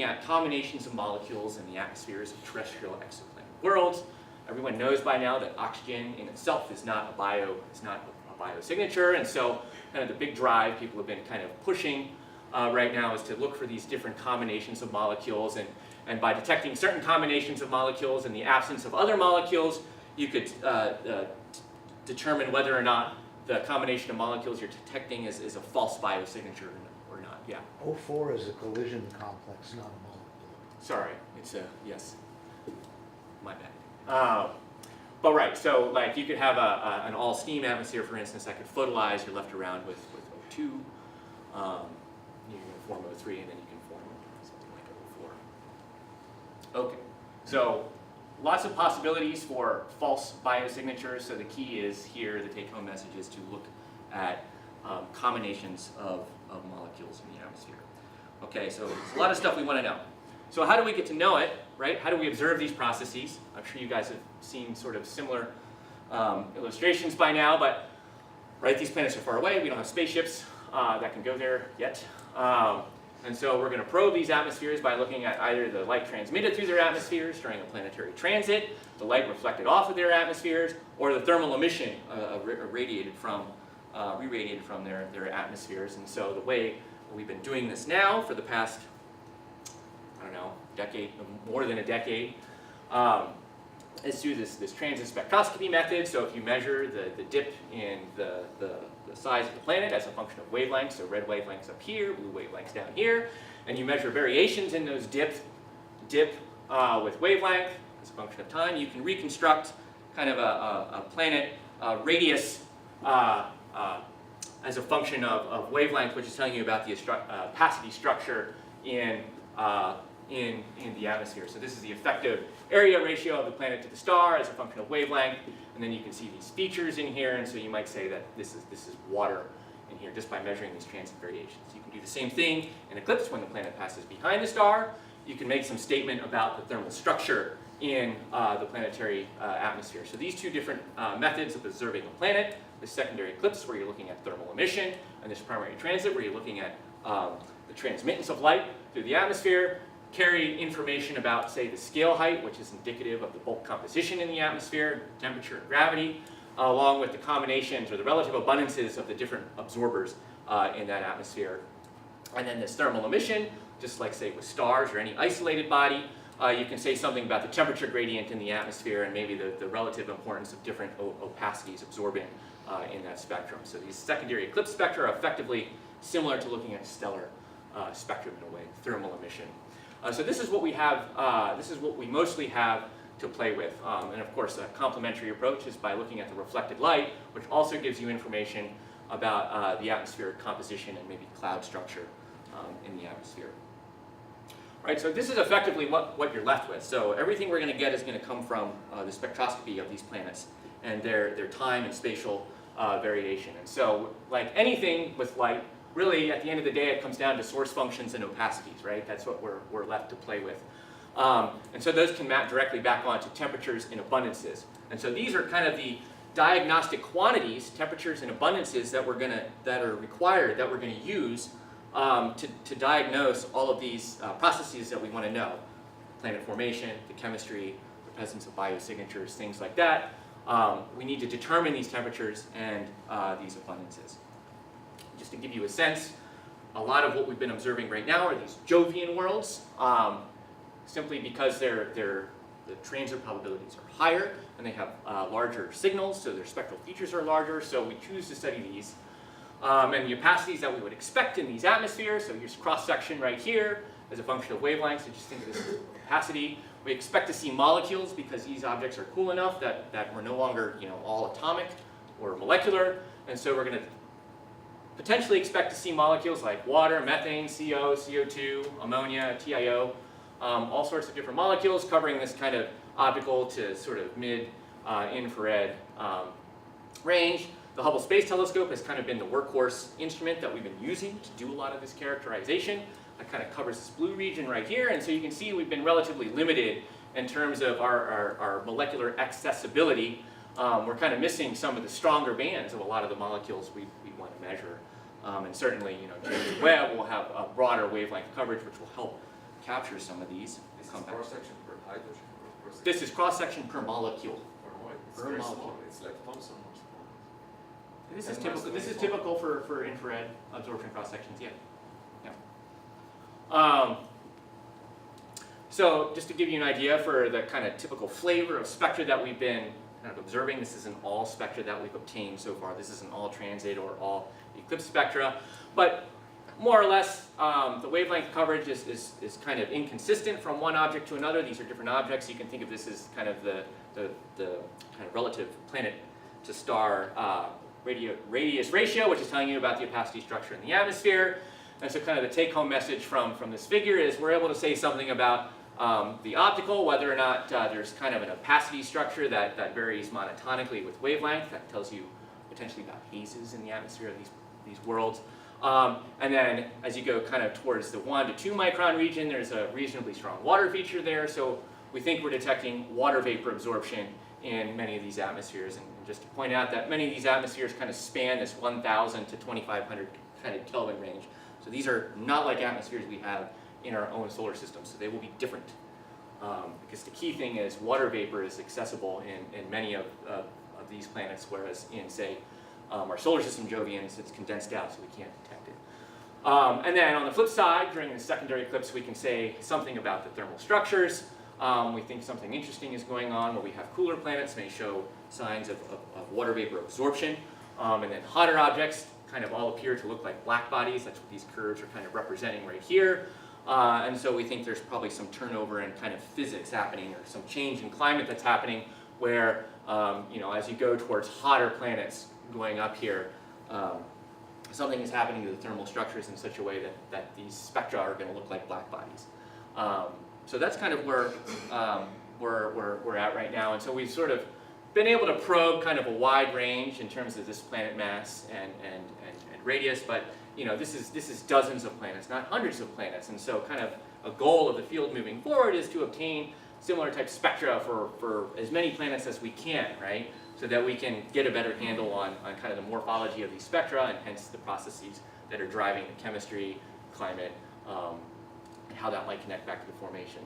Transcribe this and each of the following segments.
at combinations of molecules in the atmospheres of terrestrial exoplanet worlds. Everyone knows by now that oxygen in itself is not a biosignature, and so kind of the big drive people have been kind of pushing right now is to look for these different combinations of molecules, and by detecting certain combinations of molecules in the absence of other molecules, you could determine whether or not the combination of molecules you're detecting is a false biosignature or not. Yeah. O4 is a collision complex, not a molecule. Sorry, it's a, yes, my bad. But right, so like you could have an all steam atmosphere, for instance, that could photolize. You're left around with O2. You can form O3, and then you can form something like O4. Okay, so lots of possibilities for false biosignatures. So the key is here, the take-home message is to look at combinations of molecules in the atmosphere. Okay, so there's a lot of stuff we want to know. So how do we get to know it, right? How do we observe these processes? I'm sure you guys have seen sort of similar illustrations by now, but right, these planets are far away. We don't have spaceships that can go there yet. And so we're going to probe these atmospheres by looking at either the light transmitted through their atmospheres during a planetary transit, the light reflected off of their atmospheres, or the thermal emission re-radiated from their atmospheres. And so the way we've been doing this now for the past, I don't know, decade, more than a decade, is through this transit spectroscopy method. So if you measure the dip in the size of the planet as a function of wavelengths, so red wavelengths up here, blue wavelengths down here, and you measure variations in those dip with wavelength as a function of time, you can reconstruct kind of a planet radius as a function of wavelength, which is telling you about the opacity structure in the atmosphere. So this is the effective area ratio of the planet to the star as a function of wavelength, and then you can see these features in here, and so you might say that this is water in here just by measuring these transit variations. You can do the same thing in eclipse when the planet passes behind the star. You can make some statement about the thermal structure in the planetary atmosphere. So these two different methods of observing a planet, the secondary eclipse where you're looking at thermal emission, and this primary transit where you're looking at the transmittance of light through the atmosphere, carry information about, say, the scale height, which is indicative of the bulk composition in the atmosphere, temperature and gravity, along with the combinations or the relative abundances of the different absorbers in that atmosphere. And then this thermal emission, just like, say, with stars or any isolated body, you can say something about the temperature gradient in the atmosphere and maybe the relative importance of different opacities absorbing in that spectrum. So these secondary eclipse spectra are effectively similar to looking at a stellar spectrum in a way, thermal emission. So this is what we have, this is what we mostly have to play with. And of course, a complementary approach is by looking at the reflected light, which also gives you information about the atmospheric composition and maybe cloud structure in the atmosphere. Right, so this is effectively what you're left with. So everything we're going to get is going to come from the spectroscopy of these planets and their time and spatial variation. And so like anything with light, really, at the end of the day, it comes down to source functions and opacities, right? That's what we're left to play with. And so those can map directly back onto temperatures and abundances. And so these are kind of the diagnostic quantities, temperatures and abundances that are required, that we're going to use to diagnose all of these processes that we want to know. Planet formation, the chemistry, the presence of biosignatures, things like that. We need to determine these temperatures and these abundances. Just to give you a sense, a lot of what we've been observing right now are these Jovian worlds, simply because the transit probabilities are higher and they have larger signals, so their spectral features are larger, so we choose to study these. And the opacities that we would expect in these atmospheres, so here's cross-section right here as a function of wavelengths, so just think of this as opacity. We expect to see molecules because these objects are cool enough that we're no longer all atomic or molecular, and so we're going to potentially expect to see molecules like water, methane, CO, CO2, ammonia, TiO, all sorts of different molecules covering this kind of optical to sort of mid-infrared range. The Hubble Space Telescope has kind of been the workhorse instrument that we've been using to do a lot of this characterization. That kind of covers this blue region right here, and so you can see we've been relatively limited in terms of our molecular accessibility. We're kind of missing some of the stronger bands of a lot of the molecules we want to measure. And certainly, James Webb will have a broader wavelength coverage, which will help capture some of these. This is Come back. cross-section per hydrogen or cross-section This is cross-section per molecule. per molecule? It's per very molecule. small. It's like Thomson or something. This is And typical. mass This is 24. typical for infrared absorption cross sections. Yeah. So just to give you an idea for the kind of typical flavor of spectra that we've been kind of observing, this isn't all spectra that we've obtained so far. This isn't all transit or all eclipse spectra, but more or less the wavelength coverage is kind of inconsistent from one object to another. These are different objects. You can think of this as kind of the kind of relative planet to star radius ratio, which is telling you about the opacity structure in the atmosphere. And so kind of the take-home message from this figure is we're able to say something about the optical, whether or not there's kind of an opacity structure that varies monotonically with wavelength. That tells you potentially about hazes in the atmosphere of these worlds. And then as you go kind of towards the 1 to 2 micron region, there's a reasonably strong water feature there. So we think we're detecting water vapor absorption in many of these atmospheres. And just to point out that many of these atmospheres kind of span this 1,000 to 2,500 kind of Kelvin range. So these are not like atmospheres we have in our own solar system, so they will be different. Because the key thing is water vapor is accessible in many of these planets, whereas in, say, our solar system Jovians, it's condensed out, so we can't detect it. And then on the flip side, during the secondary eclipse, we can say something about the thermal structures. We think something interesting is going on where we have cooler planets may show signs of water vapor absorption, and then hotter objects kind of all appear to look like black bodies. That's what these curves are kind of representing right here. And so we think there's probably some turnover in kind of physics happening, or some change in climate that's happening where, as you go towards hotter planets going up here, something is happening to the thermal structures in such a way that these spectra are going to look like black bodies. So that's kind of where we're at right now. And so we've sort of been able to probe kind of a wide range in terms of this planet mass and radius, but this is dozens of planets, not hundreds of planets. And so kind of a goal of the field moving forward is to obtain similar type spectra for as many planets as we can, right? So that we can get a better handle on kind of the morphology of these spectra, and hence the processes that are driving the chemistry, climate, and how that might connect back to the formation.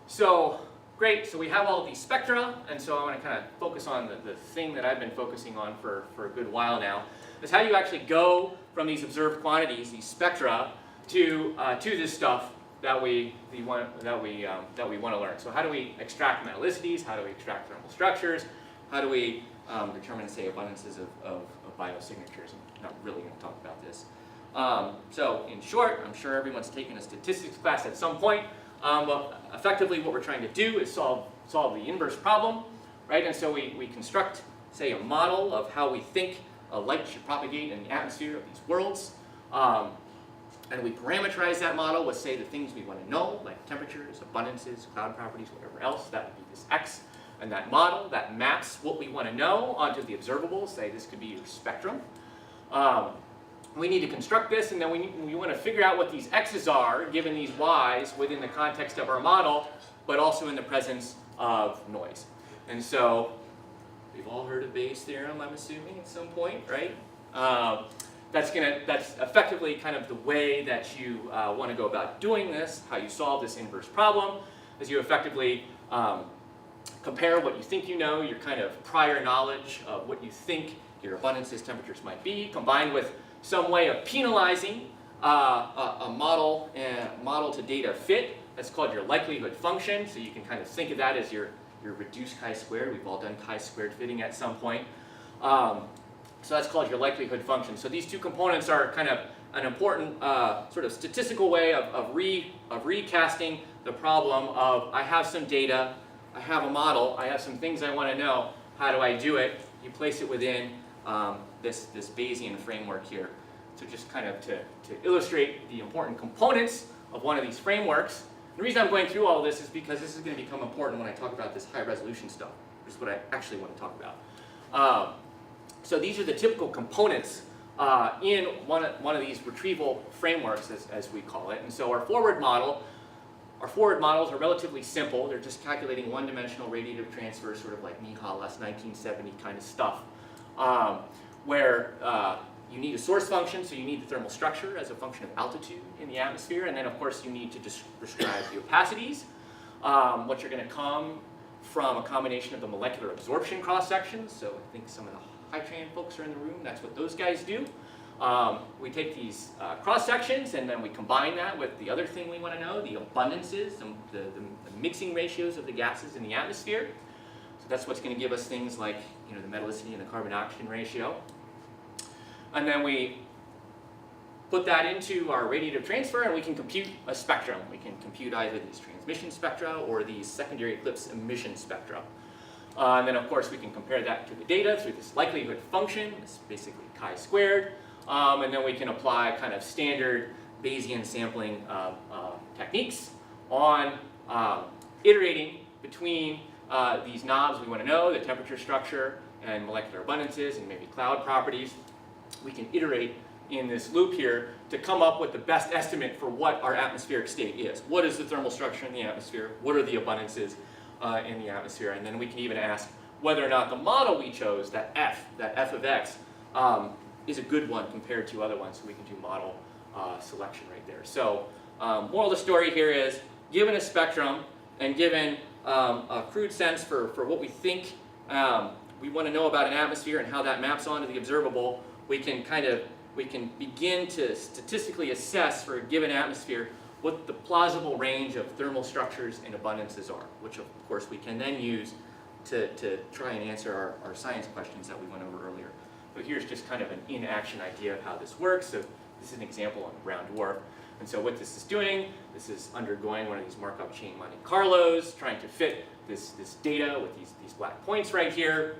So great, so we have all of these spectra, and so I want to kind of focus on the thing that I've been focusing on for a good while now, is how you actually go from these observed quantities, these spectra, to this stuff that we want to learn. So how do we extract metallicities? How do we extract thermal structures? How do we determine, say, abundances of biosignatures? I'm not really going to talk about this. So in short, I'm sure everyone's taken a statistics class at some point. But effectively what we're trying to do is solve the inverse problem, right? And so we construct, say, a model of how we think light should propagate in the atmosphere of these worlds. And we parameterize that model with, say, the things we want to know, like temperatures, abundances, cloud properties, whatever else. That would be this X. And that model, that maps what we want to know onto the observables. Say this could be your spectrum. We need to construct this, and then we want to figure out what these X's are, given these Y's, within the context of our model, but also in the presence of noise. And so, we've all heard of Bayes' theorem, I'm assuming, at some point, right? That's effectively kind of the way that you want to go about doing this, how you solve this inverse problem, is you effectively compare what you think you know, your kind of prior knowledge of what you think your abundances, temperatures might be, combined with some way of penalizing a model to data fit. That's called your likelihood function. So you can kind of think of that as your reduced chi-squared. We've all done chi-squared fitting at some point. So that's called your likelihood function. So these two components are kind of an important sort of statistical way of recasting the problem of I have some data, I have a model, I have some things I want to know. How do I do it? You place it within this Bayesian framework here. So just kind of to illustrate the important components of one of these frameworks. The reason I'm going through all of this is because this is going to become important when I talk about this high resolution stuff, which is what I actually want to talk about. So these are the typical components in one of these retrieval frameworks, as we call it. And so our forward models are relatively simple. They're just calculating one-dimensional radiative transfer, sort of like Mihalas 1970 kind of stuff, where you need a source function, so you need the thermal structure as a function of altitude in the atmosphere, and then of course you need to just prescribe the opacities, which are going to come from a combination of the molecular absorption cross-sections. So I think some of the high-tran folks are in the room, that's what those guys do. We take these cross-sections and then we combine that with the other thing we want to know, the abundances, the mixing ratios of the gases in the atmosphere. So that's what's going to give us things like, you know, the metallicity and the carbon-oxygen ratio. And then we put that into our radiative transfer and we can compute a spectrum. We can compute either these transmission spectra or these secondary eclipse emission spectra. And then of course we can compare that to the data through this likelihood function. It's basically chi-squared. And then we can apply kind of standard Bayesian sampling techniques on iterating between these knobs we want to know, the temperature structure and molecular abundances and maybe cloud properties. We can iterate in this loop here to come up with the best estimate for what our atmospheric state is. What is the thermal structure in the atmosphere? What are the abundances in the atmosphere? And then we can even ask whether or not the model we chose, that f of x, is a good one compared to other ones. So we can do model selection right there. So moral of the story here is, given a spectrum and given a crude sense for what we think we want to know about an atmosphere and how that maps onto the observable, we can begin to statistically assess for a given atmosphere what the plausible range of thermal structures and abundances are, which of course we can then use to try and answer our science questions that we went over earlier. But here's just kind of an in-action idea of how this works. So this is an example on a brown dwarf. And so what this is doing, this is undergoing one of these Markov chain Monte Carlos, trying to fit this data with these black points right here.